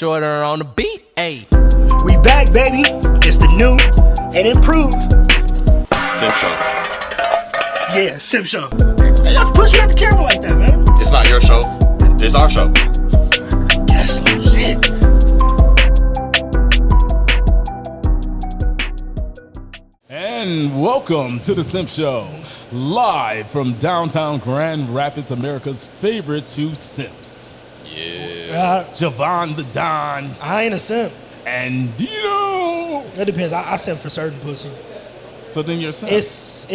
Shorter on the beat, ayy. We back, baby. It's the new and improved Simp show. Yeah, Simp show. Hey, y'all push me at the camera like that, man. It's not your show. It's our show. That's legit. And welcome to the Simp Show, live from downtown Grand Rapids, America's favorite two simps. Yeah. Javon the Don I ain't a simp. and Dino. That depends. I simp for certain pussy. So then you're a simp. It's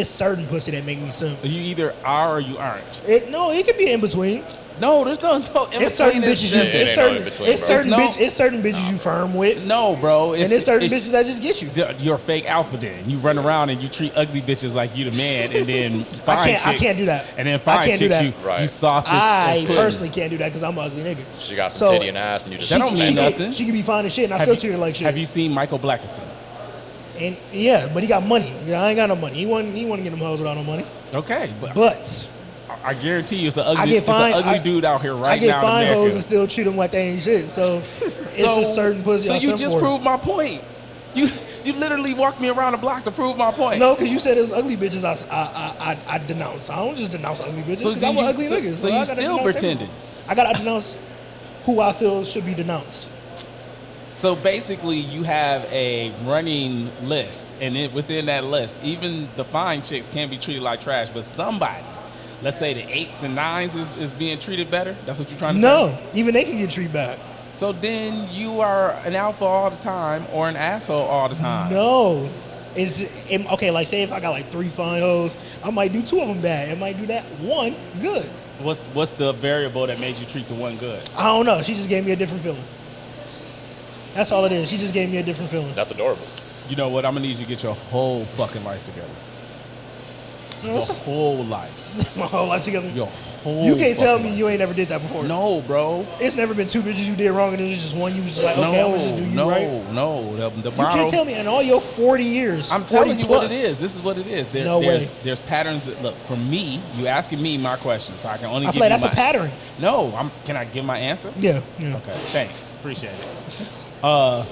certain pussy that make me simp. You either are or you aren't. It could be in between. No, there's no It's certain bitches you. It It's ain't no certain. in between, It's bro. certain No. bitch. It's certain bitches you firm with, No, bro. and it's certain bitches that just get you. You're a fake alpha then. You run around and you treat ugly bitches like you the man, and then fine chicks. I can't do that. And then I fine can't do chicks, that. you Right. soft as I pudding. personally can't do that because I'm an ugly nigga. She got some So, titty and ass, and you just That don't mean man up. nothing. She could be fine as shit, and I Have still you- treat her like shit. Have you seen Michael Blackison? And yeah, but he got money. Yeah, I ain't got no money. He wouldn't get them hoes without no money. Okay, but But I guarantee you, it's an I ugly, get it's an fine. ugly dude out here I right get now in fine America. hoes and still treat them like they ain't shit. So it's a certain pussy. So I you simp just for. proved my point. You literally walked me around the block to prove my point. No, because you said it was ugly bitches. I denounce. I don't just denounce ugly bitches So because do I'm an you- ugly so- nigga. so I you gotta still denounce pretending. everyone. I gotta denounce who I feel should be denounced. So basically, you have a running list, and within that list, even the fine chicks can be treated like trash. But somebody, let's say the 8s and 9s, is being treated better. That's what you're trying to say. No, even they can get treated back. So then you are an alpha all the time, or an asshole all the time. No. Okay, like say if I got like 3 fine hoes, I might do 2 of them bad. I might do that 1 good. What's the variable that made you treat the one good? I don't know. She just gave me a different feeling. That's all it is. She just gave me a different feeling. That's adorable. You know what? I'm gonna need you to get your whole fucking life together. No, Your it's whole life. my whole life together. Your whole. You can't tell fucking me life. you ain't never did that before. No, bro. It's never been 2 bitches you did wrong and it was just one you was just like, okay, I'm gonna just do you right. No. The You can't tell me in all your 40 years. I'm 40 telling you plus, what it is. This is what it is. No way. There's patterns. Look, for me, you asking me my question, so I can only I give feel like you that's a my. pattern. No, can I give my answer? Yeah. Okay, thanks. Appreciate it.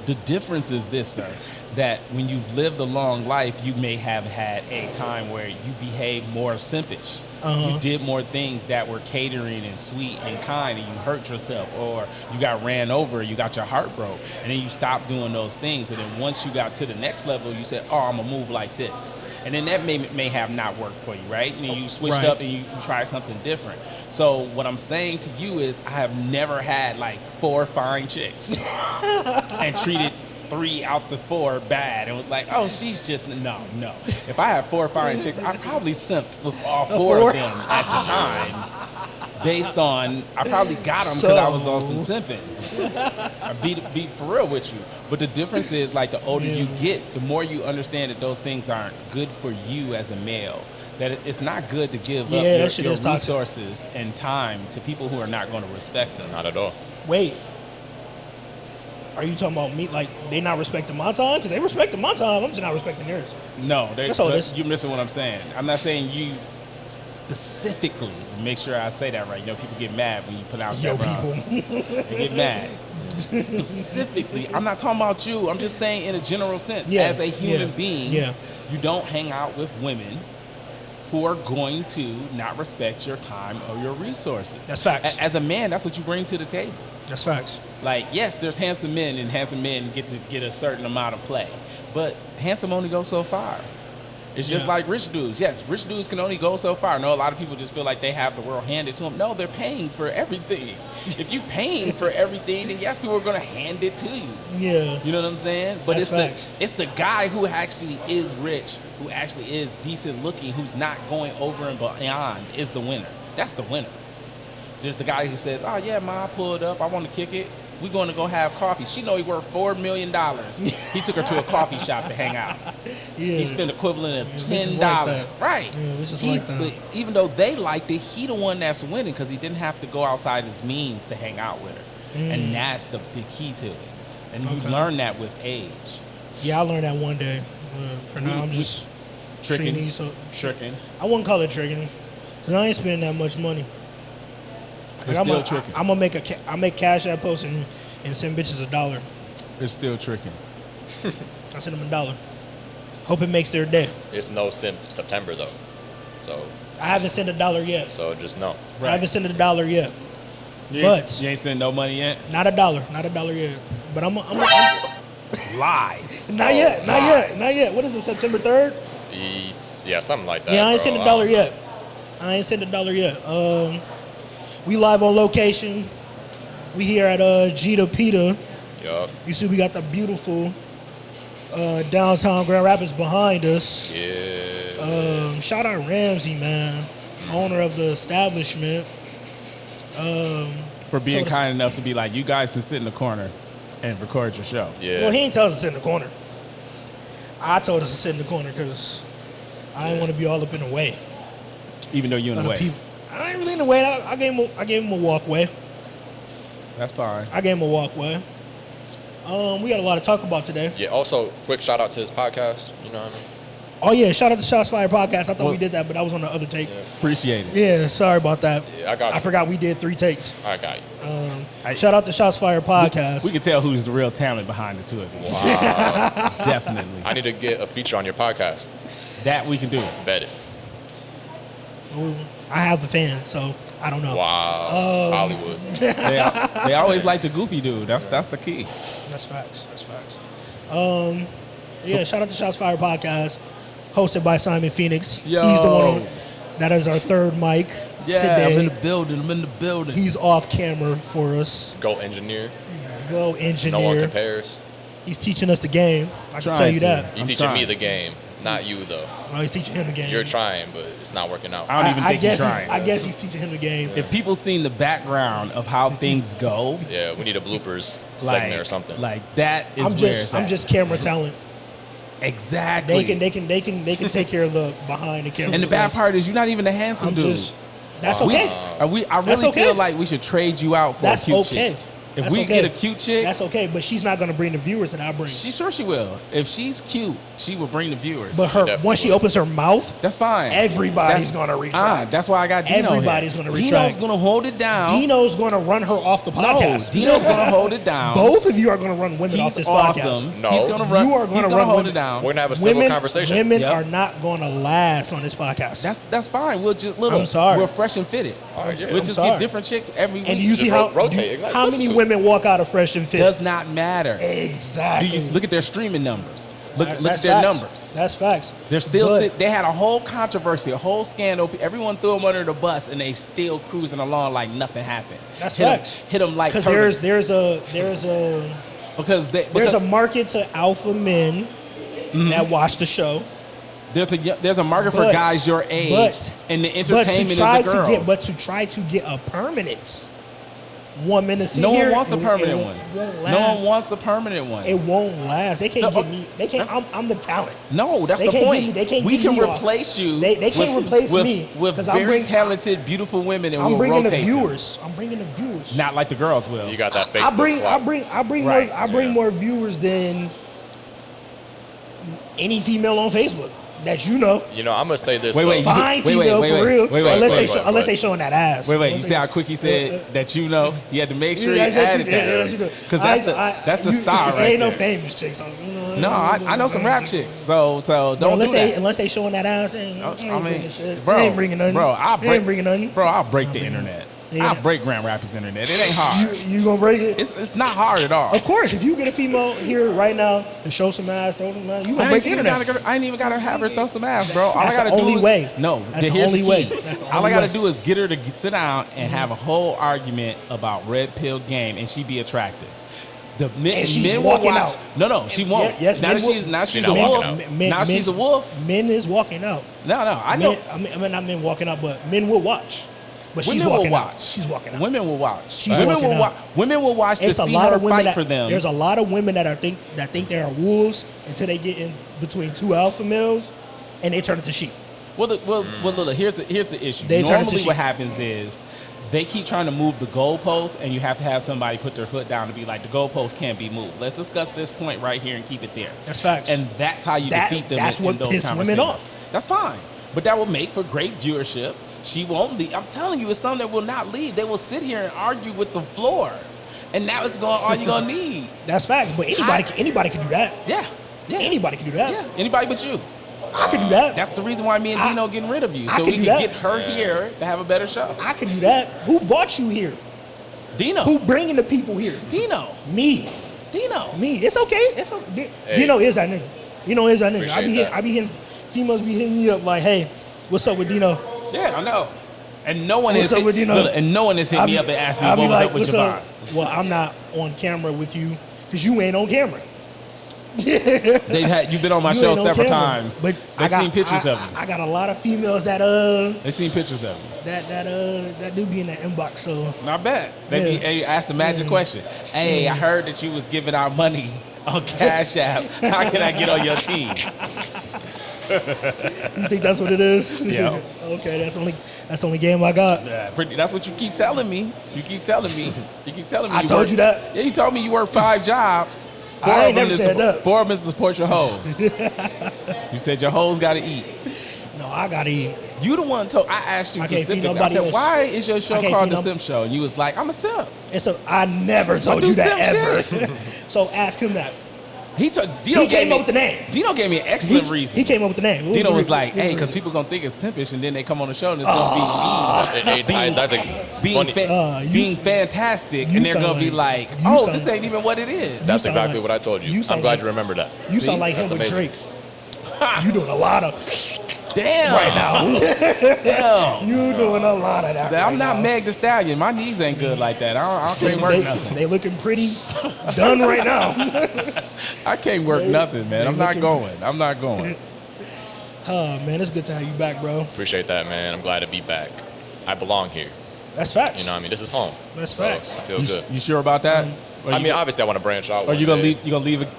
The difference is this, sir, that when you've lived a long life, you may have had a time where you behaved more simpish. You did more things that were catering and sweet and kind, and you hurt yourself, or you got ran over, you got your heart broke, and then you stopped doing those things. And then once you got to the next level, you said, oh, I'm going to move like this. And then that may have not worked for you, right? And you switched Right. up and you tried something different. So what I'm saying to you is I have never had like 4 fine chicks and treated 3 out the 4 bad and was like, oh, she's just, no. If I had 4 fine chicks, I probably simped with all 4 of them at the time based on, I probably got them because I was on some simping. I be for real with you. But the difference is, like, the older you get, the more you understand that those things aren't good for you as a male. That it's not good to give Yeah, up that your shit is toxic. resources and time to people who are not going to respect them. Not at all. Wait. Are you talking about me? Like they not respecting my time? Because they respecting my time. I'm just not respecting theirs. No, That's all it is. you're missing what I'm saying. I'm not saying you specifically. Make sure I say that right. You know, people get mad when you pronounce Yo, that wrong. people. They get mad. Specifically, I'm not talking about you. I'm just saying in a general sense. Yeah, As a human yeah, being, yeah. you don't hang out with women who are going to not respect your time or your resources. That's facts. As a man, that's what you bring to the table. That's facts. Like, yes, there's handsome men, and handsome men get to get a certain amount of play. But handsome only goes so far. It's just Yeah. like rich dudes. Yes, rich dudes can only go so far. No, a lot of people just feel like they have the world handed to them. No, they're paying for everything. If you're paying for everything, then yes, people are going to hand it to you. Yeah. You know what I'm saying? But That's facts. it's the guy who actually is rich, who actually is decent looking, who's not going over and beyond, is the winner. That's the winner. Just the guy who says, oh yeah, ma, I pulled up, I want to kick it. We're going to go have coffee. She know he worth $4 million. He took her to a coffee shop to hang out. Yeah. He spent equivalent of bitches $10. like that. Right. Yeah, bitches He- like that. But even though they liked it, he the one that's winning because he didn't have to go outside his means to hang out with her. And that's the key to it. And you Okay. learn that with age. Yeah, I learned that one day. For now, I'm just treating Tricking. these. Tricking. I wouldn't call it tricking, cause I ain't spending that much money. But still tricking. I'm gonna make I make cash app post and and send bitches $1. It's still tricking. I send them $1. Hope it makes their day. It's no Simp September though, so I haven't sent $1 yet. just know. I haven't sent $1 yet. You But ain't sent no money yet? not $1 yet. But I'm Lies. not yet. What is it? September 3rd? Yeah, something like that. Yeah, I ain't bro. sent $1 yet. We live on location. We here at Gita Pita. Yup. You see, we got the beautiful downtown Grand Rapids behind us. Yeah. Shout out Ramsey, man, owner of the establishment. For being told us- kind enough to be like, you guys can sit in the corner and record your show. Yeah. Well, he ain't tell us to sit in the corner. I told us to sit in the corner because I didn't want to be all up in the way Even though you're in of the the way. people. I ain't really in the way. I gave him a walkway. That's fine. I gave him a walkway. We got a lot to talk about today. Yeah. Also, quick shout out to his podcast. You know what I mean? Oh yeah, shout out to Shots Fired Podcast. I thought Well- we did that, but that was on the other take. Yeah. Appreciate it. Yeah, sorry about that. Yeah, I got you. I forgot we did 3 takes. I got you. Shout out to Shots Fired Podcast. We can tell who's the real talent behind the two of you. Wow. Definitely. I need to get a feature on your podcast. That we can do. Bet it. I have the fans, so I don't know. Wow. Hollywood. They always like the goofy dude. That's the key. That's facts. Yeah, shout out to Shots Fired Podcast, hosted by Simon Phoenix. Yo. He's the one that is our third mic today. I'm in the building. He's off camera for us. Go engineer. Go No one engineer. compares. He's teaching us the game. I can Trying tell you to. that. You I'm teaching me trying. the game, not you though. Oh, he's teaching him the game. You're trying, but it's not working out. I don't even think he's trying. I guess he's teaching him the game. If people seen the background of how things go, Yeah, we need a bloopers like, segment or something. like that is I'm where just it's I'm at. just camera talent. Exactly. They can take care of the behind the camera. And the bad stuff. part is you're not even a handsome I'm dude. just that's Wow. okay. I That's really okay. feel like we should trade you out for That's a cute okay. chick. If That's we okay. get a cute chick, That's okay, but she's not gonna bring the viewers that I bring. she will. If she's cute, she will bring the viewers. But her definitely once she will. opens her mouth, that's fine. everybody's That's- gonna retract. That's why I got Dino Everybody's here. gonna Dino's retract. gonna hold it down. Dino's gonna run her off the no, podcast. Dino's gonna hold it down. Both of you are gonna run women off He's this awesome. podcast. No. He's gonna run. You are gonna he's gonna run hold women. it down. We're gonna have a civil conversation. Women Yep. are not gonna last on this podcast. That's fine. We'll just I'm sorry. We're fresh and fitted. All right, yeah. We'll I'm just sorry. get different chicks every week. and you see Just how rotate, exactly. how many Substitute. women walk out of Fresh and Fit? does not matter. Do Exactly. you look at their streaming numbers? Look at That's their facts. numbers. That's facts. They're still But they had a whole controversy, a whole scandal. Everyone threw them under the bus, and they still cruising along like nothing happened. That's hit 'em- facts. Hit them like because turbulence. there's a because there's a market to alpha men that watch the show. there's a market for But- guys your age, but- and the But entertainment to try is the girls. to try to get a permanent woman to sit no here, one wants a it permanent won't- one. won't No one last. wants a permanent one. It won't last. They can't So, get me. They can't. I'm the talent. No, that's They the can't point. give me- they can't we give can me off. replace you. They can't replace me, with 'cause very talented, beautiful women, and I'm we'll bringing rotate the them. viewers. I'm bringing the viewers. Not like the girls will. You got that Facebook. I bring clout. Right. more more viewers than any female on Facebook that you know. You know, I'm gonna say this. Wait, though. wait, Fine wait, female wait, for wait, real. wait, wait, unless wait, they wait, unless wait. they showing that ass. Wait, Unless you they- see how quick he said that you know? He had to make sure he Yeah, yes, added you did, yes, that. you did. Because that's the star right Ain't no there. famous chicks. No, I know some rap chicks, so don't unless do that. unless they showing that ass, they ain't I mean, bringing shit. bro, They ain't bringing nothing. bro, They ain't bringing nothing. Bro, I'll break the internet. Yeah. I'll break Grand Rapids internet. It ain't hard. You gonna break it? It's not hard at all. Of course, if you get a female here right now to show some ass, throw some ass, you gonna break the internet. I ain't even gotta have her throw some ass, bro. All That's I gotta the only do is, way. No, That's the here's only key. way. That's the All I only gotta way. do is get her to sit down and have a whole argument about red pill game, and she be attractive. The men, And she's men will walking watch. out. No, she won't. Yes, now men that will. she's now she's She's a not walking wolf. out. Now she's a wolf. Men is walking out. No, I know. Men, not men walking out, but men will watch. But she's Women will walking out. watch. She's walking out. Women will watch. She's Women walking will out. watch. Women will watch to It's a see lot her of women fight that for them. There's a lot of women that think they are wolves until they get in between two alpha males, and they turn into sheep. Well, look, here's the issue. They turn into Normally, sheep. what happens is they keep trying to move the goalpost, and you have to have somebody put their foot down to be like, the goalpost can't be moved. Let's discuss this point right here and keep it there. That's facts. And that's how you defeat them. That's in what those pissed women conversations. off. That's fine, but that will make for great viewership. She won't leave. I'm telling you, it's something that will not leave. They will sit here and argue with the floor. And now it's going all you're gonna need. That's facts. But anybody can do that. Yeah. Yeah. Anybody can do that. Yeah. Anybody but you. I can do that. That's the reason why me and Dino getting rid of you. I So can we do can that. get her here to have a better show. I can do that. Who brought you here? Dino. Who bringing the people here? Dino. Me. Dino. Me. It's okay. It's okay. Hey. Dino is that nigga. Dino is that nigga. Appreciate that. I be hitting, females be hitting me up like, hey, what's up with Dino? Yeah, I know. And no one What's has up with Dino? and no one has hit me up and asked me what was up with Javon. Well, I'm not on camera with you because you ain't on camera. You've been on my You show ain't on several camera. times. But They've seen pictures of you. I got a lot of females that They've seen pictures of you. that do be in that inbox. So Not bad. They asked the magic question. Hey, I heard that you was giving out money on Cash App. How can I get on your team? you think that's what it is? Yeah. Okay, that's the only game I got. Yeah, that's what you keep telling me. You keep telling me. I told you that. Yeah, you told me you work 5 jobs. I ain't never said that. 4 of them is to support your hoes. You said your hoes got to eat. No, I gotta eat. You the one told. I asked you I can't feed specifically. I nobody said, else. "Why is your show I can't called feed The Simp Show?" And you was like, "I'm a simp." I never told do you that simp ever. So ask him that. Dino He came up with the name. Dino gave me an excellent reason. He came up with the name. What Dino the was reason? like, What was "Hey, the because reason? people gonna think it's simpish, and then they come on the show and it's gonna be Funny. being fantastic, you and they're sound gonna be like- like, you oh, sound this like- ain't even what it is." That's sound exactly like- what I told you. you I'm sound glad like- you remember that. You See? sound like That's him with amazing. Drake. You doing a lot of Damn. right now. Damn. You doing a lot of that. I'm right not now. Meg the Stallion. My knees ain't good like that. I can't work nothing. They looking pretty done right now. I can't work nothing, man. I'm not looking- going. I'm not going. Oh man, it's good to have you back, bro. Appreciate that, man. I'm glad to be back. I belong here. That's facts. You know what I mean? This is home. That's So facts. I feel You, good. you sure about that? Or I you- mean, obviously, I want to branch out. Or you one gonna day. leave?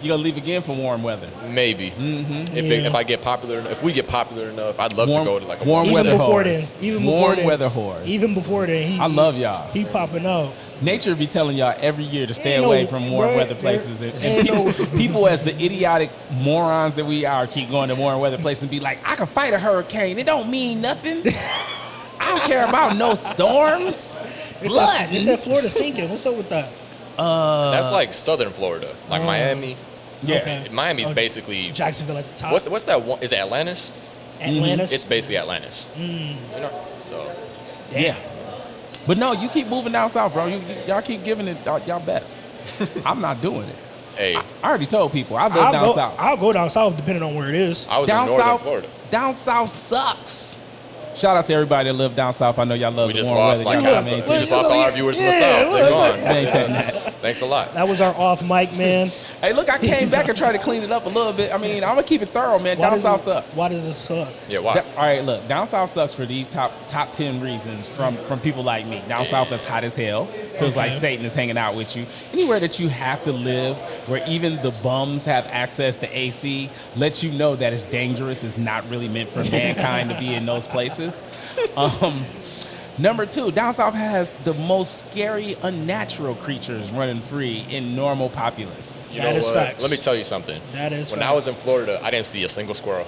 You gonna leave again for warm weather? Maybe. Mm-hmm. If I get popular, if we get popular enough, I'd love to go to like a warm Even weather before whores. then, even warm before then, weather whores. Even before then, I love y'all. He popping out. Nature be telling y'all every year to stay Ain't away no- from warm bruh, weather places, and ain't people, as the idiotic morons that we are, keep going to warm weather places and be like, I can fight a hurricane. It don't mean nothing. I don't care about no storms. They Flooding. said Florida sinking. What's up with that? That's like southern Florida, like Miami. Yeah. Okay. Miami's basically Jacksonville at the top. what's that one? Is it Atlantis? Atlantis? It's basically Atlantis. You know, so Yeah. But no, you keep moving down south, bro. Y'all keep giving it y'all best. I'm not doing it. hey, I already told people I live down south. I'll go down south depending on where it is. I was Down in northern south, Florida. down south sucks. Shout out to everybody that live down south. I know y'all love We the just warm lost weather. like Y'all half. gotta We maintain. just lost all our viewers from the Yeah, south. They're look. gone. Maintain that. Thanks a lot. That was our off mic, man. Hey, look, I came back and tried to clean it up a little bit. I mean, I'm gonna keep it thorough, man. Down south sucks. Why does it suck? Yeah, why? All right, look, down south sucks for these top 10 reasons from people like me. Down south is hot as hell. Feels like Okay. Satan is hanging out with you. Anywhere that you have to live, where even the bums have access to AC, lets you know that it's dangerous. It's not really meant for mankind to be in those places. Number 2, down south has the most scary, unnatural creatures running free in normal populace. You That know is what? facts. Let me tell you something. That is When facts. I was in Florida, I didn't see a single squirrel.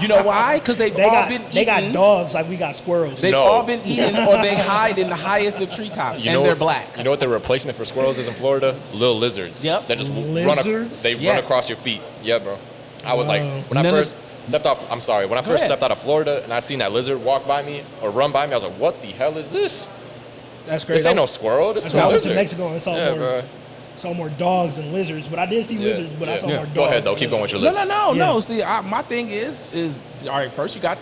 You know why? Because they've all been eaten. They got dogs like we got squirrels. They've No. all been eaten, or they hide in the highest of treetops, and they're black. You know what the replacement for squirrels is in Florida? Little lizards. Yep. That just Lizards? run Yes. across your feet. Yeah, bro. I was like, Wow. when I None first stepped off, I'm sorry, when I first ahead. stepped out of Florida and I seen that lizard walk by me or run by me, I was like, what the hell is this? That's crazy. This ain't no squirrel. This That's is why a I went to lizard. Mexico and Yeah, bro. saw more dogs than lizards. But I did see lizards, but I saw more dogs. Go ahead, though. than Keep going with your lizards. lizard. No. Yeah. See, my thing is all right. First, you got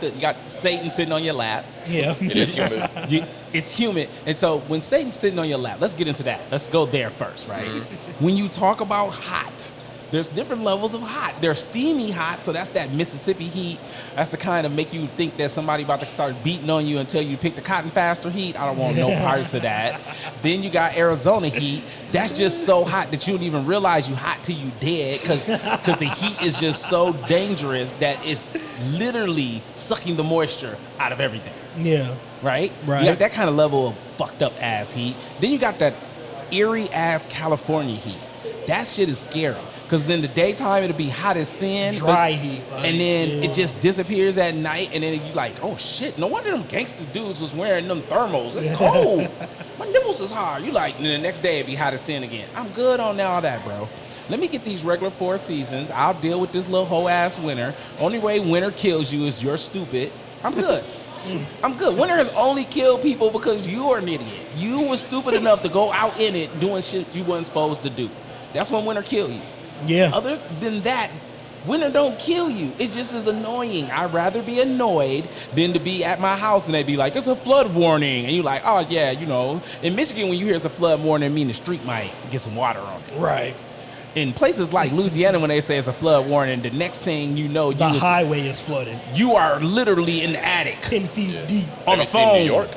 Satan sitting on your lap. Yeah. It is human. It's human, and so when Satan's sitting on your lap, let's get into that. Let's go there first, right? When you talk about hot, there's different levels of hot. There's steamy hot, so that's that Mississippi heat. That's the kind of make you think that somebody about to start beating on you until you pick the cotton faster heat. I don't want no parts of that. Then you got Arizona heat. That's just so hot that you don't even realize you hot till you dead because the heat is just so dangerous that it's literally sucking the moisture out of everything. Yeah. Right? Right. You got that kind of level of fucked up ass heat. Then you got that eerie ass California heat. That shit is scary. Because then the daytime it'll be hot as sin. Dry heat. Like, And then yeah. it just disappears at night. And then you like, oh shit, no wonder them gangster dudes was wearing them thermals. It's cold. My nipples rules is hard. You like, and the next day it'd be hot as sin again. I'm good on all that, bro. Let me get these regular 4 seasons. I'll deal with this little whole ass winter. Only way winter kills you is you're stupid. I'm good. I'm good. Winter has only killed people because you are an idiot. You were stupid enough to go out in it doing shit you wasn't supposed to do. That's when winter kill you. Yeah. Other than that, winter don't kill you. It just is annoying. I'd rather be annoyed than to be at my house and they be like, it's a flood warning. And you're like, oh, yeah, you know. In Michigan, when you hear it's a flood warning, it means the street might get some water on it. Right. In places like Louisiana, when they say it's a flood warning, the next thing you know, The highway is flooded. you are literally in the attic 10 feet deep. on the Have you seen phone. New York?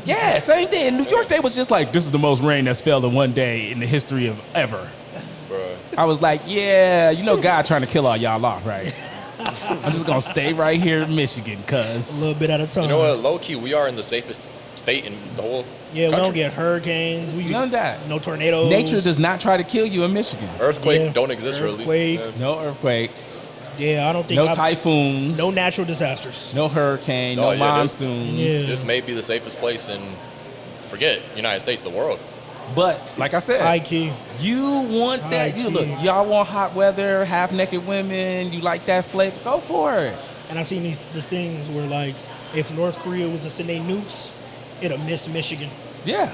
Yeah, same thing. In New York, they was just like, this is the most rain that's fell in one day in the history of ever. Bruh. I was like, yeah, you know God trying to kill all y'all off, right? I'm just going to stay right here in Michigan, A cuz. little bit at a time. You know what? Low key, we are in the safest state in the whole Yeah, we country. don't get hurricanes. None of that. No tornadoes. Nature does not try to kill you in Michigan. Earthquake Yeah. don't exist Earthquake. really. Yeah. No earthquakes, Yeah, I don't think. no typhoons, No natural disasters. no hurricane, Oh, no yeah, this- monsoons. Yeah. This may be the safest place in, forget United States, the world. But like I said, High key. you want that. High You look, key. y'all want hot weather, half naked women. You like that flavor? Go for it. And I seen these things where like, if North Korea was to send their nukes, it'll miss Michigan. Yeah,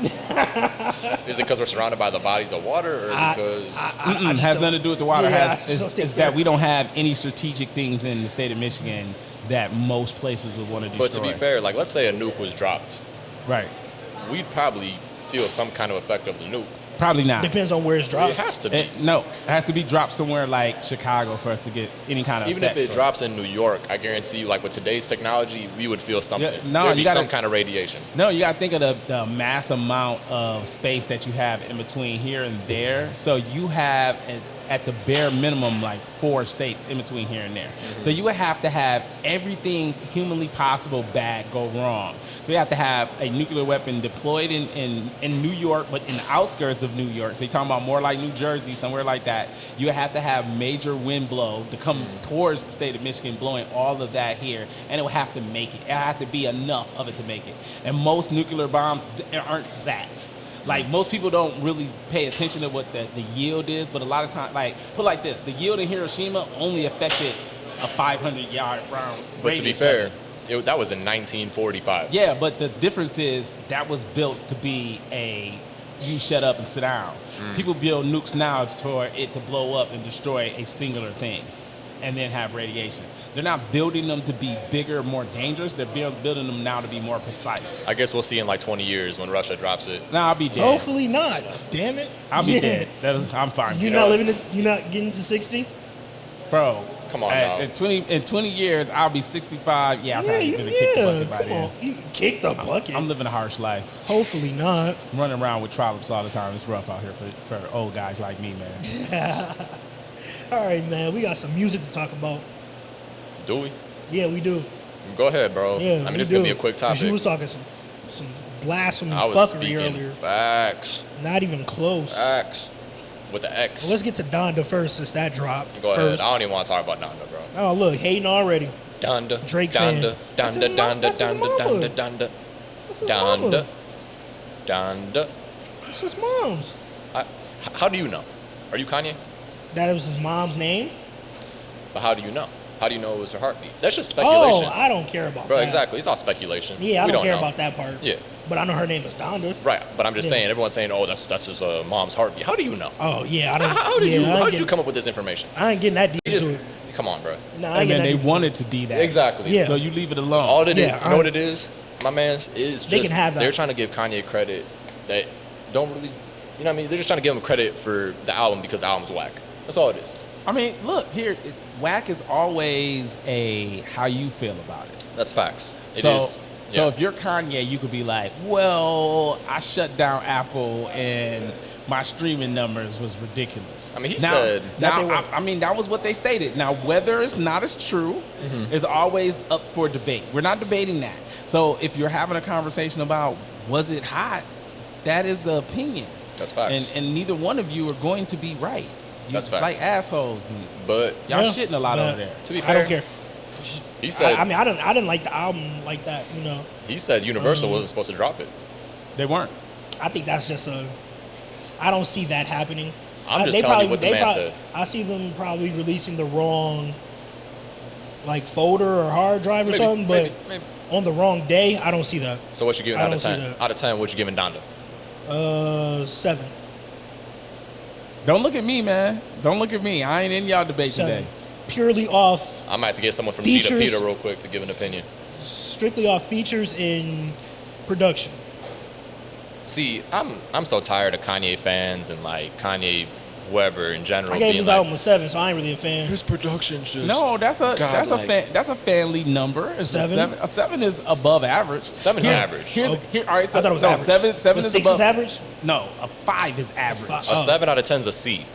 Is it because we're surrounded by the bodies of water, or because I has just nothing to do with the water. Yeah, I Has just don't think is that we don't have any strategic things in the state of Michigan that most places would want to destroy. But to be fair, like let's say a nuke was dropped, right? we'd probably feel some kind of effect of the nuke. Probably not. Depends on where it's It dropped. has to be. No, it has to be dropped somewhere like Chicago for us to get any kind of Even if effect it for drops in New York, I guarantee you, like with today's technology, we would feel something. Yeah, no, There'd be you gotta- some kind of radiation. No, you got to think of the mass amount of space that you have in between here and there. So you have, at the bare minimum, like 4 states in between here and there. So you would have to have everything humanly possible bad go wrong. So you have to have a nuclear weapon deployed in New York, but in the outskirts of New York. So you're talking about more like New Jersey, somewhere like that. You would have to have major wind blow to come towards the state of Michigan, blowing all of that here, and it would have to make it. It would have to be enough of it to make it. And most nuclear bombs aren't that. Like, most people don't really pay attention to what the yield is, but a lot of times, like, put it like this, the yield in Hiroshima only affected a 500-yard round But to be radius. fair, that was in 1945. Yeah, but the difference is that was built to be you shut up and sit down. People build nukes now for it to blow up and destroy a singular thing and then have radiation. They're not building them to be bigger, more dangerous. They're building them now to be more precise. I guess we'll see in like 20 years when Russia drops it. Now I'll be dead. Hopefully not. Damn it. I'll be dead. I'm fine. You're not living. You're not getting to 60. Bro. Come on now. In 20 years, I'll be 65. Yeah, I've probably been to kick the bucket by Come then. on. You kick the bucket. I'm living a harsh life. Hopefully not. I'm running around with trollops all the time. It's rough out here for old guys like me, man. All right, man. We got some music to talk about. Do we? Yeah, we do. Go ahead, bro. Yeah, I mean, we this is going to do. be a quick 'Cause topic. You was talking some blasphemy I was fuckery speaking earlier. facts. Not even close. Facts. With the X. Well, let's get to Donda first, since that dropped. Go ahead. first. I don't even want to talk about Donda, bro. Oh, look, hating already. Donda. Drake Donda. fan. That's his Donda. mom- Donda. that's his Donda. mama. Donda. Donda. That's his Donda. mama. Donda. That's his mom's. How do you know? Are you Kanye? That was his mom's name? But how do you know? How do you know it was her heartbeat? That's just speculation. Oh, I don't care about Bro, that. exactly. It's all speculation. Yeah, I We don't care know. about that part. Yeah. But I know her name is Donda. Right, but I'm just Yeah. saying, everyone's saying, oh, that's his mom's heartbeat. How do you know? Oh, yeah. I don't, How did yeah, you I ain't how did you getting- come up with this information? I ain't getting that deep You just, into it. come on, bro. Nah, I ain't And then getting they that deep want into it to be that. Exactly. Yeah. So you leave it alone. All it is, Yeah, you know what it is? My man's is just They can have that. they're trying to give Kanye credit that don't really, you know what I mean? They're just trying to give him credit for the album because the album's whack. That's all it is. I mean, look, here, whack is always a how you feel about it. That's facts. It So, is. so yeah. if you're Kanye, you could be like, well, I shut down Apple and my streaming numbers was ridiculous. I mean, he now, said- That they Now, were. I mean, that was what they stated. Now, whether it's not as true is always up for debate. We're not debating that. So if you're having a conversation about was it hot, that is an opinion. That's facts. And neither one of you are going to be right. You're That's just like facts. assholes. And But y'all Yeah, shitting a lot but over there. to be I don't fair, care. he said I mean, I didn't like the album like that, you know. Universal wasn't supposed to drop it. They weren't. I think that's just a. I don't see that happening. I'm just telling you what the man said. I see them probably releasing the wrong, like folder or hard drive or Maybe, something, but maybe. on the wrong day, I don't see that. So what you giving I out don't of see 10? that. Out of 10, what you giving Donda? 7. Don't look at me, man. Don't look at me. I ain't in y'all debate 7. today. Purely off, I might have to get someone from Features. Gita Pita real quick to give an opinion. strictly off features in production. See, I'm so tired of Kanye fans and like Kanye, whoever in general. I gave being his like, album a 7, so I ain't really a fan. his production just No, that's a godlike. that's a family number. It's 7? A 7 is above average. 7's average. Here, all right. So, I thought it was no, average. 7 But is 6 above. is average? No, a 5 is average. Five. A 7 out of 10 is a C.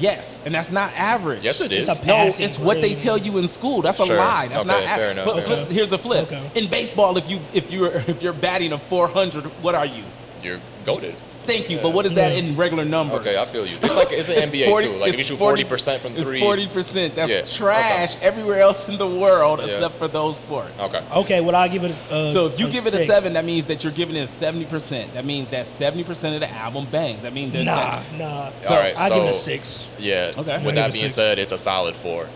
Yes, and that's not average. Yes, it is. It's a No, passing it's what they grade. tell you in school. That's a Sure. lie. That's Okay, not fair enough, But fair enough. here's the flip. Okay. In baseball, if you're batting a 400, what are you? You're goated. Thank you. Yeah. But what is that Yeah. in regular numbers? Okay, I feel you. It's like it's an NBA too. Like if you shoot 40% from three. It's 40%. That's Yeah. trash everywhere else in the world Yeah. except for those sports. Okay. Okay, well, I'll give it a So if you give it a 6. 7, that means that you're giving it a 70%. That means that 70% of the album bangs. That means that Nah. All right. I'll give it a so 6. yeah. Okay. With I'll that give it a being 6. said, it's a solid 4.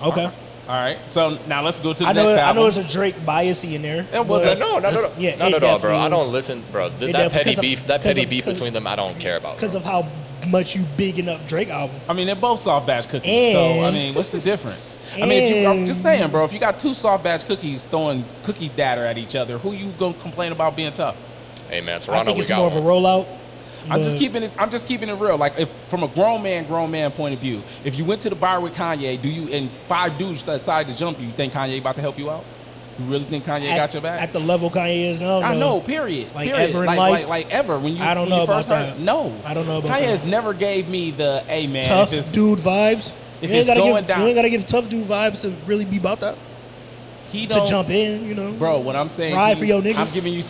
Okay. All right. So now let's go to the I next know album. there's a Drake biasy in there. Yeah, well, but- that's- No, not yeah, at it all, bro. I definitely don't is. listen, bro. It That definitely- petty 'cause of- beef, that 'cause petty of- beef 'cause- between them, I don't care about. Because Bro. of how much you bigging up Drake album. I mean, they're both soft batch cookies. So, I And- mean, what's the difference? I mean, I'm just saying, bro, if you got 2 soft batch cookies throwing cookie batter at each other, who you going to complain about being tough? Hey man, I Toronto, think we it's got more of a one. rollout. I'm just but- keeping it real. Like, if from a grown man point of view, if you went to the bar with Kanye, and 5 dudes decided to jump you, you think Kanye about to help you out? You really think Kanye got your back? At the level Kanye is now? I no. know, period. Like period. ever in like, life? Like ever. When you, I don't when you know first about heard, that. No. I don't know about Kanye that. has never gave me the, hey man, Tough if it's, dude vibes. if You it's ain't gotta going give, down, you ain't gotta give tough dude vibes to really be about that. he To don't, jump in, you know. Bro, what I'm saying, Ride to for you, your niggas. I'm giving you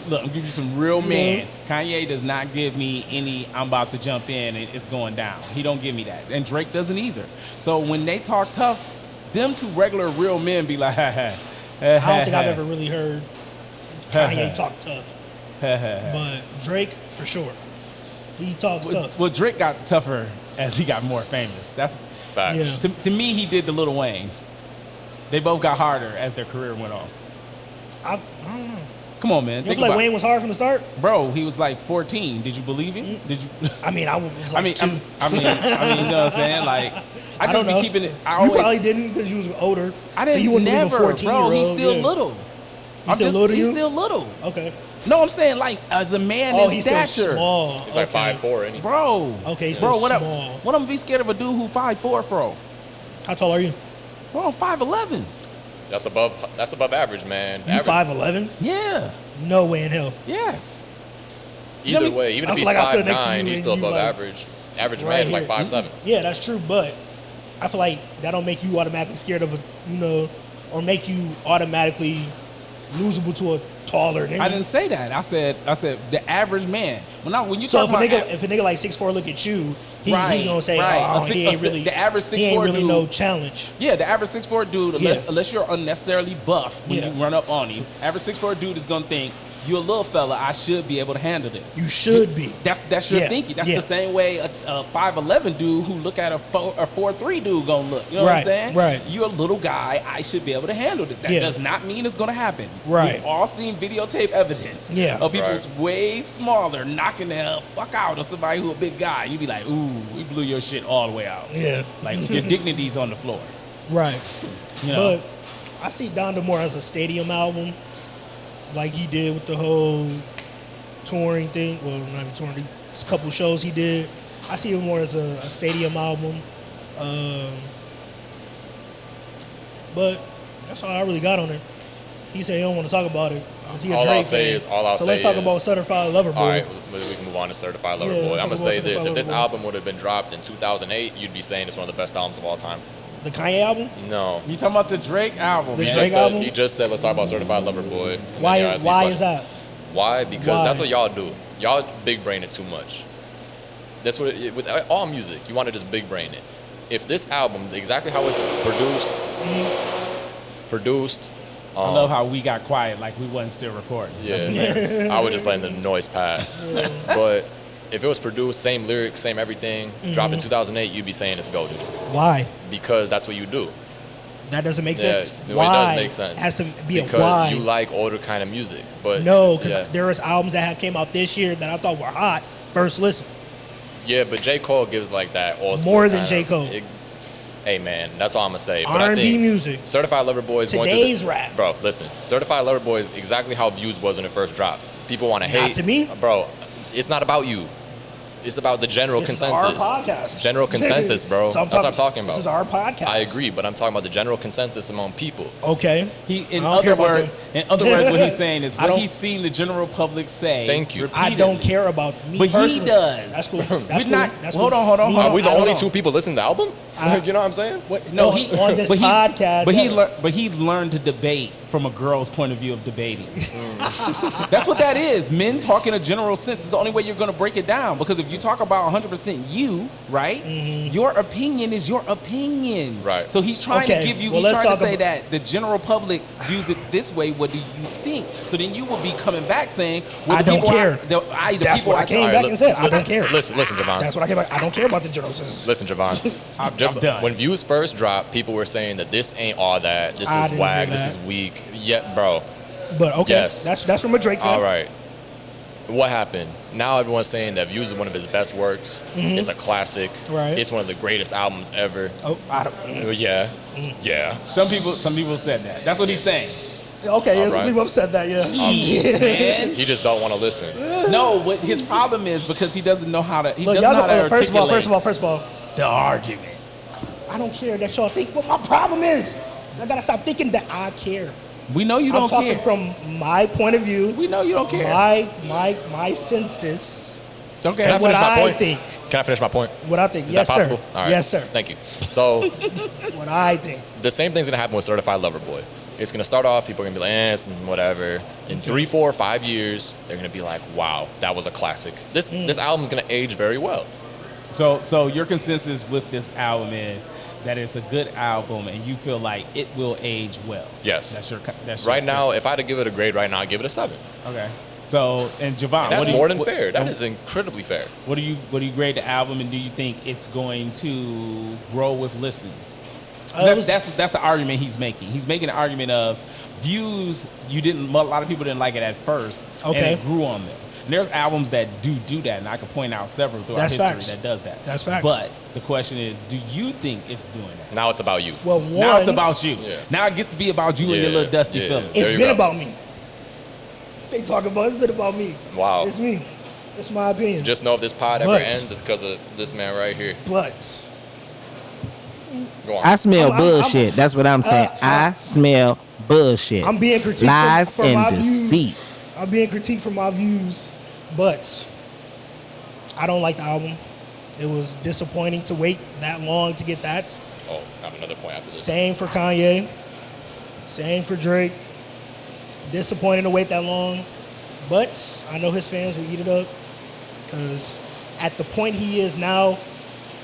some real man. Kanye does not give me any. I'm about to jump in and it's going down. He don't give me that, and Drake doesn't either. So when they talk tough, them 2 regular real men be like, I don't think I've ever really heard Kanye talk tough, but Drake for sure. He talks tough. Well, Drake got tougher as he got more famous. That's Facts. Yeah. to me. He did the Lil Wayne. They both got harder as their career went on. I don't know. Come on, man. You don't Think feel like about Wayne was hard from the start? Bro, he was like 14. Did you believe him? Did you? I mean, I was I like mean, 2. I mean, you know what I'm saying? Like, I just don't be know. keeping it. I You always, probably didn't because you was older. I so didn't you wouldn't believe a never, 14-year-old. bro. He's still yeah. little. He's still little to He's you? still little. Okay. No, I'm saying like as a man Oh, in he's stature. still small. He's like Okay. 5'4", ain't he? Bro. Okay, he's bro, still what small. what I'm gonna be scared of a dude who 5'4", bro? How tall are you? Bro, I'm 5'11". That's above average, man. You Average, 5'11"? Yeah. No way in hell. Yes. either you know, way, even I if feel he's like I stood next to 5'9", you he's and still you above like- average. Average Right man is like here. 5'7". Yeah, that's true, but I feel like that don't make you automatically scared of or make you automatically losable to a taller nigga. I didn't say that. I said the average man. When you So talk if a about nigga like 6'4" look at you, he Right, gonna say, right. oh, A six- he a ain't six- really the average he ain't 6'4" really dude- no challenge. yeah, the average 6'4" dude, Yeah. unless you're unnecessarily buff when Yeah. you run up on him, average 6'4" dude is gonna think, you're a little fella, I should be able to handle this. You should be. That's your Yeah, thinking. That's yeah. the same way a 5'11" dude who look at a 4'3" dude gonna look. You know what I'm Right, saying? right. You're a little guy. I should be able to handle this. That Yeah. does not mean it's gonna happen. Right. We've all seen videotape evidence Yeah. of people Right. way smaller knocking the hell fuck out of somebody who a big guy. You be like, ooh, we blew your shit all the way out. Yeah. Like your dignity's on the floor. Right. You know. But I see Donda more as a stadium album, like he did with the whole touring thing. Well, not even touring, just a couple shows he did. I see it more as a stadium album. But that's all I really got on it. He said he don't want to talk about it. 'Cause he a All Drake I'll say fan. is- all I'll so let's say talk is- about Certified Lover Boy. All right, we can move on to Certified Lover Yeah, Boy. let's I'm talk gonna say about this: if Certified this Lover Boy. album would have been dropped in 2008, you'd be saying it's one of the best albums of all time. The Kanye album? No. You talking about the Drake album, The man? Drake album? He just said, let's talk about Certified Lover Boy. And then Why? you ask these Why questions. is that? Why? Because Why? that's what y'all do. Y'all big brain it too much. That's what with all music, you want to just big brain it. If this album, exactly how it's produced, I love how we got quiet like we wasn't still recording. Yeah, I was just letting the noise pass. But if it was produced, same lyrics, same everything, dropped in 2008, you'd be saying it's golden. Why? Because that's what you do. That doesn't make sense. It Why? does make sense. Has to be because a why. you like older kind of music. But No, because there was albums that have came out this year that I thought were hot. First listen. Yeah, but J. Cole gives like that old school More than kind J. of- Cole. Hey man, that's all I'm gonna say. But I R&B think music. Certified Lover Boy is going through Today's rap. Bro, listen. Certified Lover Boy is exactly how Views was when it first dropped. People want to Not hate. to me. Bro, it's not about you. It's about the general This consensus. is our podcast. General consensus, bro. So That's what I'm talking about. This is our podcast. I agree, but I'm talking about the general consensus among people. Okay. In I don't care other about words, what he's saying is I what don't- he's seen the general public say. Thank you. I don't care about me But he personally. does. That's cool. We're That's cool. not. That's Hold cool. on, hold on, Me, hold Are on. we the I don't only know. two people listening to the album? You know what I'm saying? No, On- he on this but he's- podcast, But yes. he's learned to debate from a girl's point of view of debating. That's what that is. Men talk in a general sense. It's the only way you're going to break it down. Because if you talk about 100% you, right? Your opinion is your opinion. Right. So he's trying Okay, to give you. well, he's let's trying to talk say about- that the general public views it this way. What do you think? So then you will be coming back saying, well, I the don't people care. the That's people what I came All right, back look- and said. I don't care. Listen, Javon. That's what I came back. I don't care about the general census. Listen, Javon. I'm Just done. when Views first dropped, people were saying that this ain't all that. This I is didn't whack. hear This that. is weak. Yeah, bro. But okay, Yes. that's from a Drake fan. All right. What happened? Now everyone's saying that Views is one of his best works. It's a classic. Right. It's one of the greatest albums ever. Oh, I don't. Yeah. Yeah. Some people said that. That's what he's saying. Okay, yeah, All some right. people have said that. Yeah. Jeez, man. He just don't want to listen. No, what his problem is because he doesn't know how to. He Look, doesn't y'all know how know. to First of all, articulate the argument. I don't care that y'all think what my problem is. I gotta stop thinking that I care. We know you I'm don't talking care. from my point of view. We know you don't care. My senses. Okay. Can I What finish my I point? think. Can I finish my point? What I think. Is Yes, that possible? sir. All right. Yes, sir. Thank you. So What I think. the same thing's gonna happen with Certified Lover Boy. It's gonna start off, people are gonna be like, it's whatever. In 3, 4, 5 years, they're gonna be like, wow, that was a classic. This album's gonna age very well. So your consensus with this album is that it's a good album and you feel like it will age well. Yes. That's your. Right now, if I had to give it a grade right now, I'd give it a 7. Okay. So and Javon, And that's what do you- more than what- fair. That is incredibly fair. What do you grade the album and do you think it's going to grow with listening? That's the argument he's making. He's making an argument of Views. A lot of people didn't like it at first, and Okay. it grew on them. And there's albums that do that, and I can point out several throughout That's history facts. that does that. That's facts. But the question is, do you think it's doing that? Now it's about you. Well, one. Now it's about you. Yeah. Now it gets to be about you and your Yeah, little dusty yeah. feelings. There It's you been go. about me. They talk about it's been about me. Wow. It's me. It's my opinion. Just know if this pod ever But- ends, it's because of this man right here. But Go on. I smell I'm- bullshit. That's what I'm saying. I smell bullshit. I'm being critiqued Lies from my and deceit. views. I'm being critiqued for my views, but I don't like the album. It was disappointing to wait that long to get that. Oh, I have another point after this. Same for Kanye. Same for Drake. Disappointing to wait that long, but I know his fans will eat it up because at the point he is now,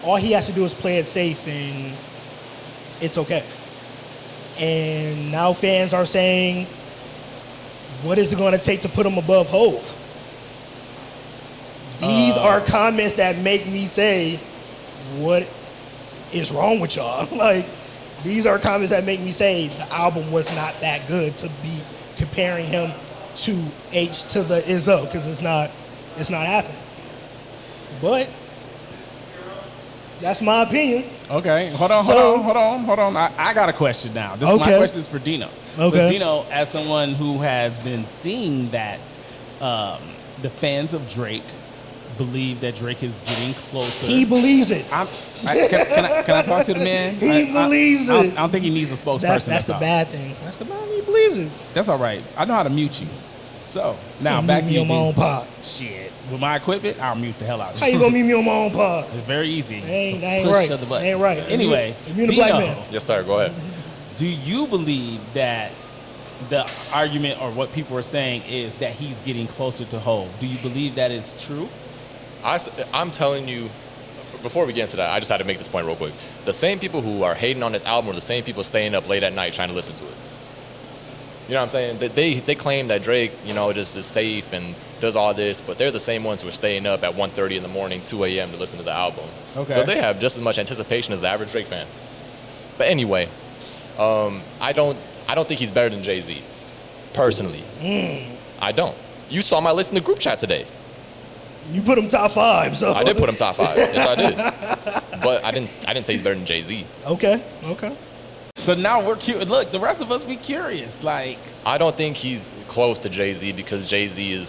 all he has to do is play it safe and it's okay. And now fans are saying, what is it going to take to put him above Hove? These are comments that make me say, what is wrong with y'all? Like, these are comments that make me say the album was not that good to be comparing him to H to the Izzo, because it's not happening. But that's my opinion. Okay, hold on. I got a question now. My Okay. question is for Dino. Okay. So Dino, as someone who has been seeing that the fans of Drake believe that Drake is getting closer. He believes it. Can I talk to the man? He believes I it. don't think he needs a spokesperson. That's the all. bad thing. That's the bad thing. He believes it. That's all right. I know how to mute you. So now You back mute to me you, on my Dino. own pod. Shit, with my equipment, I'll mute the hell out of How you. you gonna meet me on my own pod? It's very easy. That ain't, So that ain't push right. of the button. That ain't right. Anyway, Immune to black Dino, man. Yes, sir. Go ahead. do you believe that the argument or what people are saying is that he's getting closer to Hov? Do you believe that is true? I'm telling you, before we get into that, I just had to make this point real quick. The same people who are hating on this album are the same people staying up late at night trying to listen to it. You know what I'm saying? They claim that Drake, just is safe and does all this, but they're the same ones who are staying up at 1:30 in the morning, 2 a.m. to listen to the album. Okay. So they have just as much anticipation as the average Drake fan. But anyway, I don't think he's better than Jay-Z, personally. I don't. You saw my list in the group chat today. You put him top 5, so I did put him top 5. Yes, I did. But I didn't say he's better than Jay-Z. Okay. So now we're curious. Look, the rest of us be curious. Like, I don't think he's close to Jay-Z because Jay-Z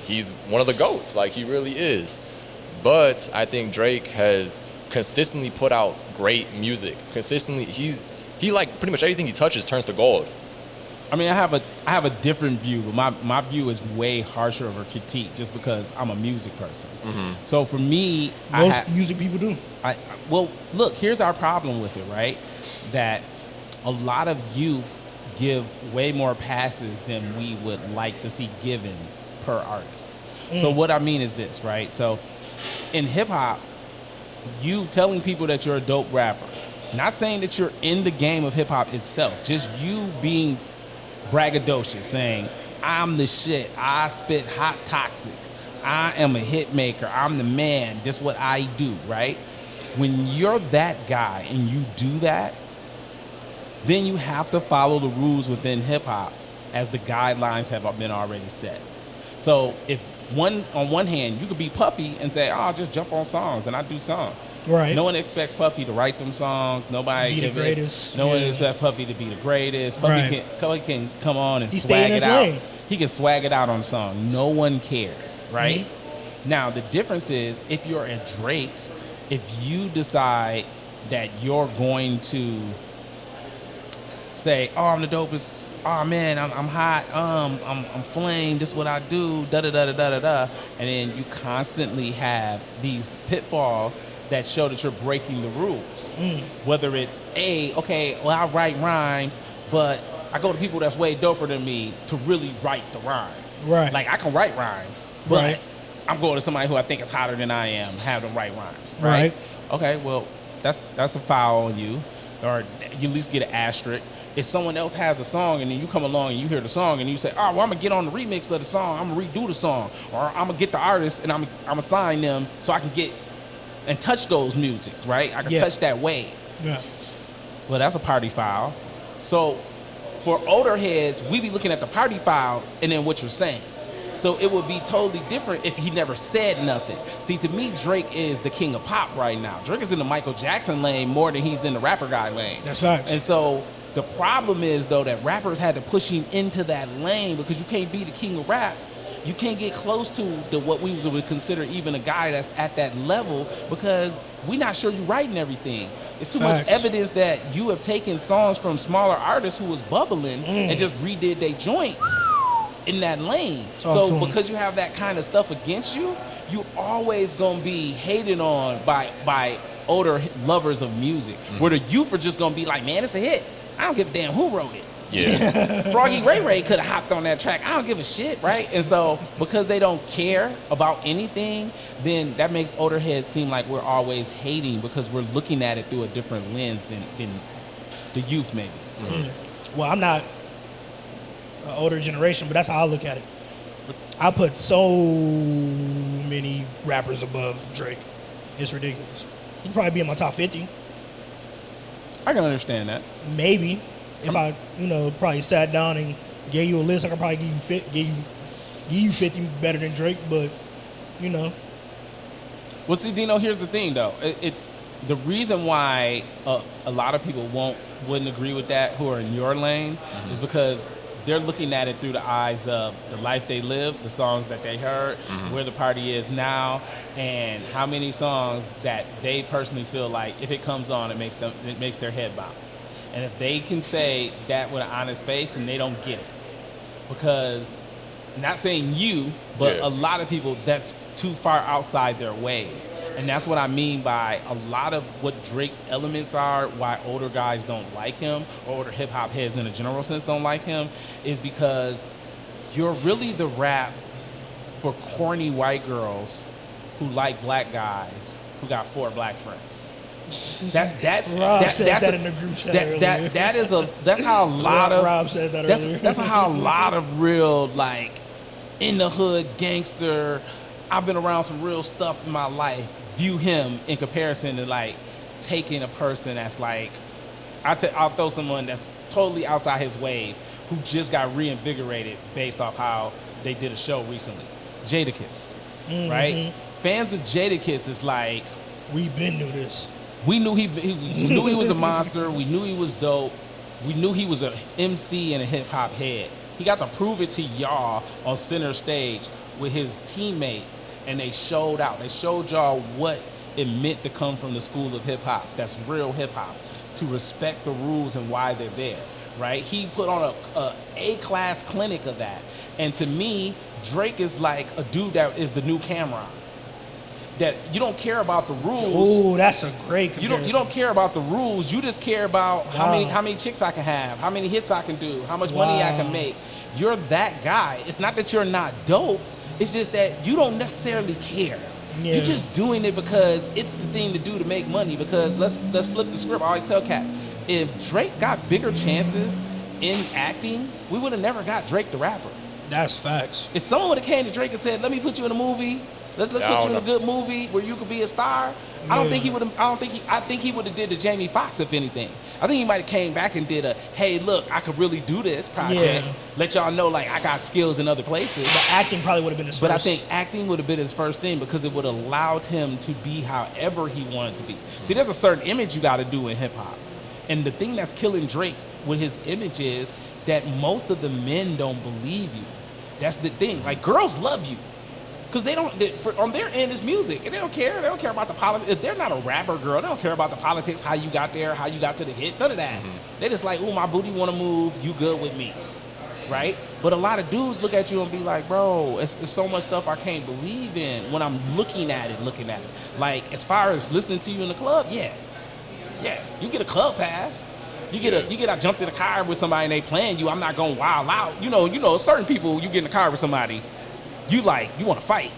he's one of the GOATs. Like, he really is. But I think Drake has consistently put out great music. Consistently, he like pretty much everything he touches turns to gold. I mean, I have a different view, but my view is way harsher of a critique just because I'm a music person. So for me, Most music people do. Well, look, here's our problem with it, right? That a lot of youth give way more passes than we would like to see given per artist. So what I mean is this, right? So in hip hop, you telling people that you're a dope rapper, not saying that you're in the game of hip hop itself, just you being braggadocious, saying, I'm the shit, I spit hot toxic, I am a hit maker, I'm the man, this is what I do, right? When you're that guy and you do that, then you have to follow the rules within hip hop as the guidelines have been already set. So if on one hand, you could be Puffy and say, I'll just jump on songs and I do songs. Right. No one expects Puffy to write them songs. Nobody Be the greatest. No one expects Puffy to be the greatest. Puffy can come on and He stay swag in it his out. lane. He can swag it out on a song. No one cares, right? Now the difference is if you're a Drake, if you decide that you're going to say, oh, I'm the dopest, oh man, I'm hot, I'm flame, this is what I do, da da da da da da, and then you constantly have these pitfalls that show that you're breaking the rules. Whether it's okay, well I write rhymes, but I go to people that's way doper than me to really write the rhyme. Right. Like I can write rhymes, but Right. I'm going to somebody who I think is hotter than I am, have them write rhymes. Right. Okay, well that's a foul on you, or you at least get an asterisk. If someone else has a song and then you come along and you hear the song and you say, oh, well, I'm gonna get on the remix of the song, I'm gonna redo the song, or I'm gonna get the artist and I'm gonna sign them so I can get and touch those musics, right? I can touch that wave. Yeah. Well, that's a party foul. So for older heads, we be looking at the party fouls and then what you're saying. So it would be totally different if he never said nothing. See, to me, Drake is the king of pop right now. Drake is in the Michael Jackson lane more than he's in the rapper guy lane. That's facts. And so the problem is, though, that rappers had to push him into that lane because you can't be the king of rap. You can't get close to what we would consider even a guy that's at that level because we're not sure you're writing everything. It's too much evidence that you have taken songs from smaller artists who was bubbling and just redid their joints in that lane. So because you have that kind of stuff against you, you always gonna be hated on by older lovers of music. Where the youth are just gonna be like, man, it's a hit. I don't give a damn who wrote it. Yeah. Froggy Ray could have hopped on that track. I don't give a shit, right? And so because they don't care about anything, then that makes older heads seem like we're always hating because we're looking at it through a different lens than the youth maybe. Well, I'm not an older generation, but that's how I look at it. I put so many rappers above Drake. It's ridiculous. He'd probably be in my top 50. I can understand that. Maybe. If I, probably sat down and gave you a list, I could probably give you 50 better than Drake, but, Well, see, Dino, here's the thing, though. It's the reason why a lot of people wouldn't agree with that who are in your lane is because they're looking at it through the eyes of the life they lived, the songs that they heard, where the party is now, and how many songs that they personally feel like if it comes on, it makes their head bounce. And if they can say that with an honest face, then they don't get it. Because, not saying you, but a lot of people, that's too far outside their wave. And that's what I mean by a lot of what Drake's elements are, why older guys don't like him, or older hip-hop heads in a general sense don't like him, is because you're really the rap for corny white girls who like black guys who got 4 black friends. Rob said that in the group chat earlier. That's how a lot of Rob said that earlier. that's how a lot of real like in the hood gangster. I've been around some real stuff in my life. View him in comparison to like taking a person that's like I'll throw someone that's totally outside his wave who just got reinvigorated based off how they did a show recently. Jadakiss, right? Fans of Jadakiss is like We've been through this. we knew he knew he was a monster. We knew he was dope. We knew he was an MC and a hip hop head. He got to prove it to y'all on center stage with his teammates, and they showed out. They showed y'all what it meant to come from the school of hip hop. That's real hip hop. To respect the rules and why they're there, right? He put on a A-class clinic of that. And to me, Drake is like a dude that is the new Cameron. That you don't care about the rules. Ooh, that's a great comparison. You don't care about the rules. You just care about how many chicks I can have, how many hits I can do, how much money I can make. You're that guy. It's not that you're not dope. It's just that you don't necessarily care. Yeah. You're just doing it because it's the thing to do to make money. Because let's flip the script. I always tell Cat, if Drake got bigger chances in acting, we would have never got Drake the rapper. That's facts. If someone would have came to Drake and said, "Let me put you in a movie. Let's put you in a good movie where you could be a star." I don't think he would have. I think he would have did the Jamie Foxx, if anything. I think he might have came back and did a, "Hey, look, I could really do this project. Yeah. Let y'all know, like, I got skills in other places." But acting probably would have been his But first. I think acting would have been his first thing because it would have allowed him to be however he wanted to be. See, there's a certain image you got to do in hip hop, and the thing that's killing Drake with his image is that most of the men don't believe you. That's the thing. Like, girls love you. Because on their end is music, and they don't care. They don't care about the politics. If they're not a rapper girl, they don't care about the politics, how you got there, how you got to the hit, none of that. They just like, "Ooh, my booty want to move, you good with me," right? But a lot of dudes look at you and be like, "Bro, it's so much stuff I can't believe in when I'm looking at it. Like, as far as listening to you in the club, yeah, you get a club pass. You get I jumped in the car with somebody and they playing you. I'm not going wild out. You know, certain people, you get in the car with somebody, you want to fight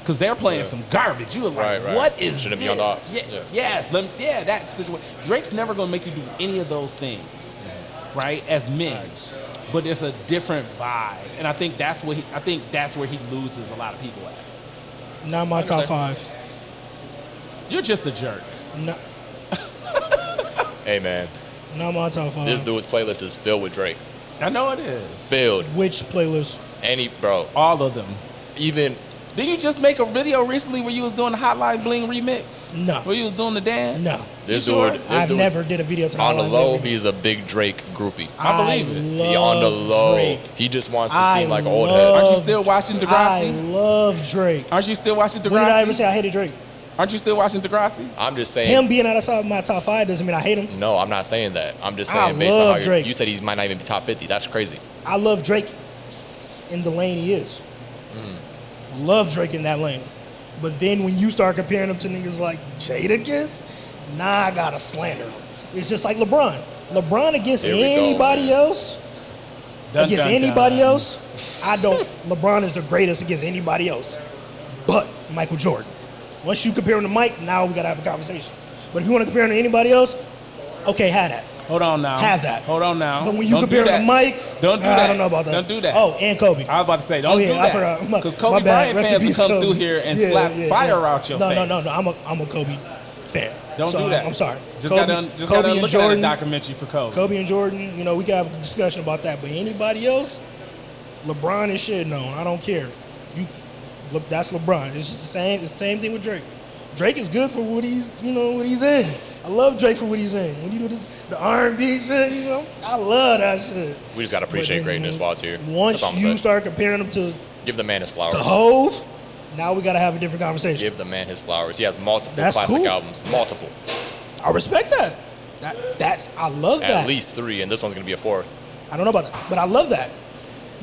because they're playing some garbage. You like, right. What is Shouldn't this? be on the ops. Yes, that situation. Drake's never gonna make you do any of those things, right? As men, but there's a different vibe, and I think that's where he loses a lot of people at. Not my top 5. You're just a jerk. Not, Hey, man, not my top 5. this dude's playlist is filled with Drake. I know it is. Filled. Which playlist? Bro, All of them. even Didn't you just make a video recently where you was doing the Hotline Bling remix? No. Where you was doing the dance? No. this You sure? dude, this I've dude's never did a video to the on the Hotline low, Bling. he's a big Drake groupie. I believe it. love He on the low. Drake. He just wants to I seem like an old love- head. Aren't you still watching I Degrassi? love Drake. Aren't you still watching When did I ever Degrassi? say I hated Drake? Aren't you still watching Degrassi? I'm just saying. Him being outside my top 5 doesn't mean I hate him. No, I'm not saying that. I'm just I saying based on love how Drake. you said he might not even be top 50. That's crazy. I love Drake in the lane he is. Love Drake in that lane. But then when you start comparing him to niggas like Jadakiss, I gotta slander him. It's just like LeBron. LeBron against Here we go, anybody man. else, LeBron is the greatest against anybody else. But Michael Jordan. Once you compare him to Mike, now we gotta have a conversation. But if you want to compare him to anybody else, okay, have that. Hold on now. Have that. Hold on now. But when you Don't compare do him to that. Mike, Don't do I that. don't know about that. Don't do that. Oh, and Kobe. I was about to say, don't Oh, yeah, do I that. forgot. Because My Kobe bad. Bryant Rest in fans will peace, come Kobe. through here and Yeah, slap yeah, fire yeah. out your No, face. no. I'm a Kobe fan. Don't So, do that. I'm sorry. Just Kobe, gotta Kobe and look at a Jordan, documentary for Kobe. Kobe and Jordan, we can have a discussion about that. But anybody else, LeBron is shit known. I don't care. Look, that's LeBron. It's just the same. It's the same thing with Drake. Drake is good for what he's in. I love Drake for what he's in. When you do the R&B shit, I love that shit. We just got to appreciate greatness while it's here. Once That's all I'm you saying. start comparing him to Give the man his flowers. Hove, now we got to have a different conversation. Give the man his flowers. He has multiple That's classic cool. albums. Multiple. I respect that. I love that. At least 3, and this one's going to be a 4th. I don't know about that, but I love that.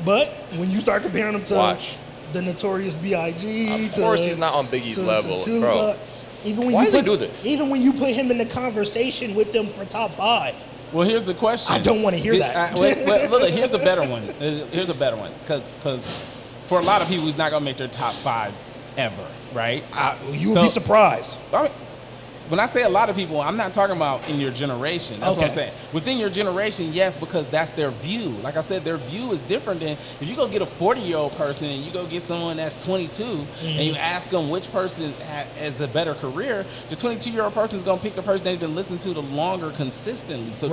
But when you start comparing him to Watch. the Notorious B.I.G. Of course he's not on Biggie's level, bro. Even when Why you does he do this? Even when you put him in the conversation with them for top 5, Well, here's the question. I don't wanna hear that. Look, here's a better one. Here's a better one. Because for a lot of people, he's not going to make their top 5 ever, right? you would be surprised. I mean, when I say a lot of people, I'm not talking about in your generation. That's what I'm saying. Within your generation, yes, because that's their view. Like I said, their view is different than if you go get a 40-year-old person and you go get someone that's 22 and you ask them which person has a better career, the 22-year-old person is going to pick the person they've been listening to the longer consistently. So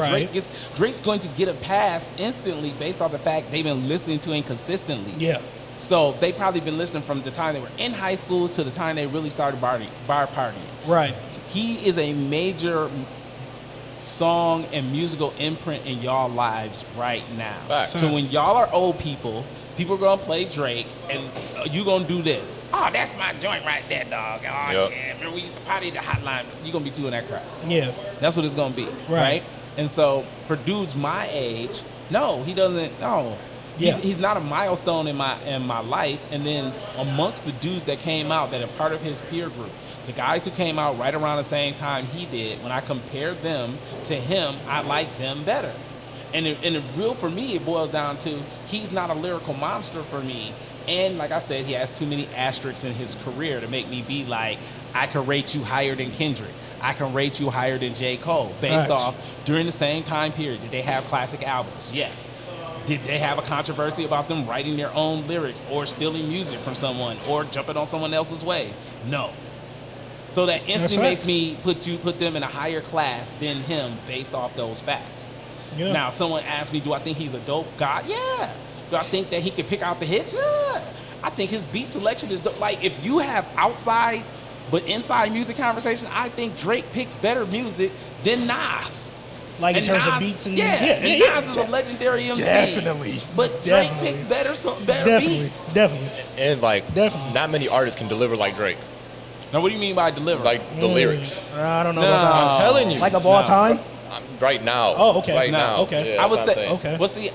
Drake's going to get a pass instantly based off the fact they've been listening to him consistently. Yeah. So they probably been listening from the time they were in high school to the time they really started bar partying. Right. He is a major song and musical imprint in y'all lives right now. Fact. So when y'all are old people are gonna play Drake, and you gonna do this. Oh, that's my joint right there, dog. Oh yeah, remember we used to party at the hotline. You gonna be doing that crap. Yeah. That's what it's gonna be, right? And so for dudes my age, no, he doesn't. No. He's not a milestone in my life. And then amongst the dudes that came out that are part of his peer group, the guys who came out right around the same time he did, when I compared them to him, I like them better. And it real for me, it boils down to he's not a lyrical monster for me. And like I said, he has too many asterisks in his career to make me be like, I can rate you higher than Kendrick. I can rate you higher than J. Cole based off during the same time period. Did they have classic albums? Yes. Did they have a controversy about them writing their own lyrics or stealing music from someone or jumping on someone else's wave? No. So that instantly makes me put them in a higher class than him based off those facts. Yeah. Now, someone asked me, do I think he's a dope guy? Yeah. Do I think that he can pick out the hits? Yeah. I think his beat selection is dope. Like, if you have outside but inside music conversation, I think Drake picks better music than Nas. Like in terms of beats and Nas is a legendary MC. Definitely. But Drake picks better beats. Definitely. And not many artists can deliver like Drake. Now, what do you mean by deliver? Like the lyrics. I don't know about that. I'm telling you. Like of all time? Right now. Oh, okay. Right now. Okay. Yeah, I would say. Okay. Well, see,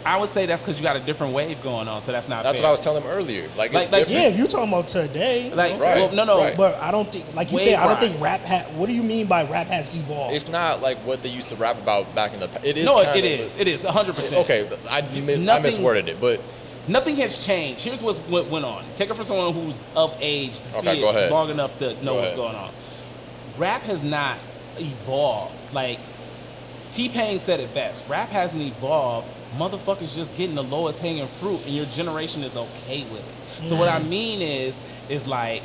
I would say that's because you got a different wave going on, so that's not. That's fair. what I was telling him earlier. Like it's different. Yeah, if you're talking about today. Like, right. well, no. Right. But I don't think, like you said, I don't think rap what do you mean by rap has evolved? It's not like what they used to rap about back in the past. It is. No, it is. It is 100%. Okay, I misworded it, but nothing has changed. Here's what went on. Take it from someone who's of age to see it long enough to know what's going on. Rap has not evolved. Like T-Pain said it best. Rap hasn't evolved. Motherfuckers just getting the lowest hanging fruit, and your generation is okay with it. So what I mean is like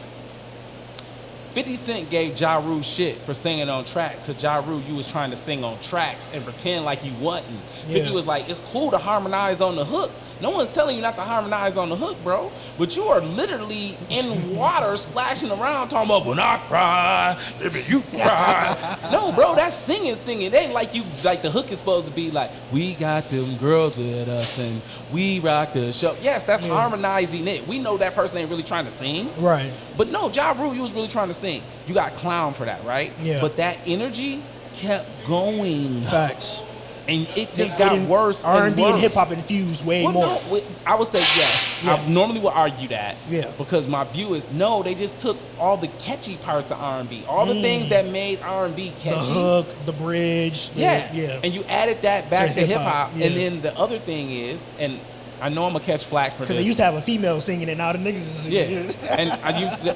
50 Cent gave Ja Rule shit for singing on track. To Ja Rule, you was trying to sing on tracks and pretend like you wasn't. 50 was like, it's cool to harmonize on the hook. No one's telling you not to harmonize on the hook, bro. But you are literally in water splashing around talking about, when I cry, baby, you cry. No, bro, that's singing. It ain't like the hook is supposed to be like, we got them girls with us and we rock the show. Yes, that's harmonizing it. We know that person ain't really trying to sing. Right. But no, Ja Rule, you was really trying to sing. You got clown for that, right? Yeah. But that energy kept going. Facts. And it just got worse R&B and and hip hop infused way more. No, I would say yes. Yeah. I normally would argue that. Yeah. Because my view is no, they just took all the catchy parts of R&B, all the things that made R&B catchy. The hook, the bridge. Yeah. And you added that back to hip hop. Yeah. And then the other thing is, and I know I'm gonna catch flack for this. Because they used to have a female singing and now the niggas is singing. Yeah. And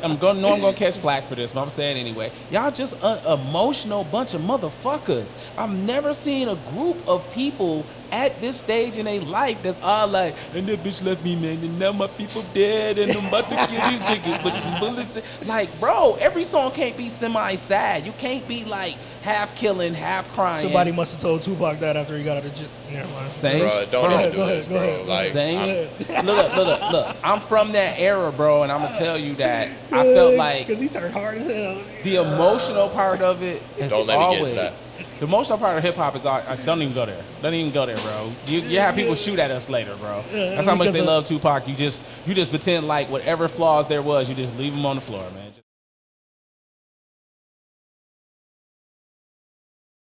I'm gonna catch flack for this, but I'm saying anyway. Y'all just an emotional bunch of motherfuckers. I've never seen a group of people at this stage in their life that's all like, and that bitch left me, man, and now my people dead, and I'm about to kill these niggas. But bullets, like, bro, every song can't be semi-sad. You can't be like half killing, half crying. Somebody must have told Tupac that after he got out of jail. Never mind. Same. Bro, don't even do this, bro. Go ahead. Like, Same. Look. I'm from that era, bro, and I'm gonna tell you that I felt like because he turned hard as hell. the emotional part of it is Don't let me always. get to that. The emotional part of hip hop is don't even go there. Don't even go there, bro. You have people shoot at us later, bro. That's how much they love Tupac. You just pretend like whatever flaws there was, you just leave them on the floor, man.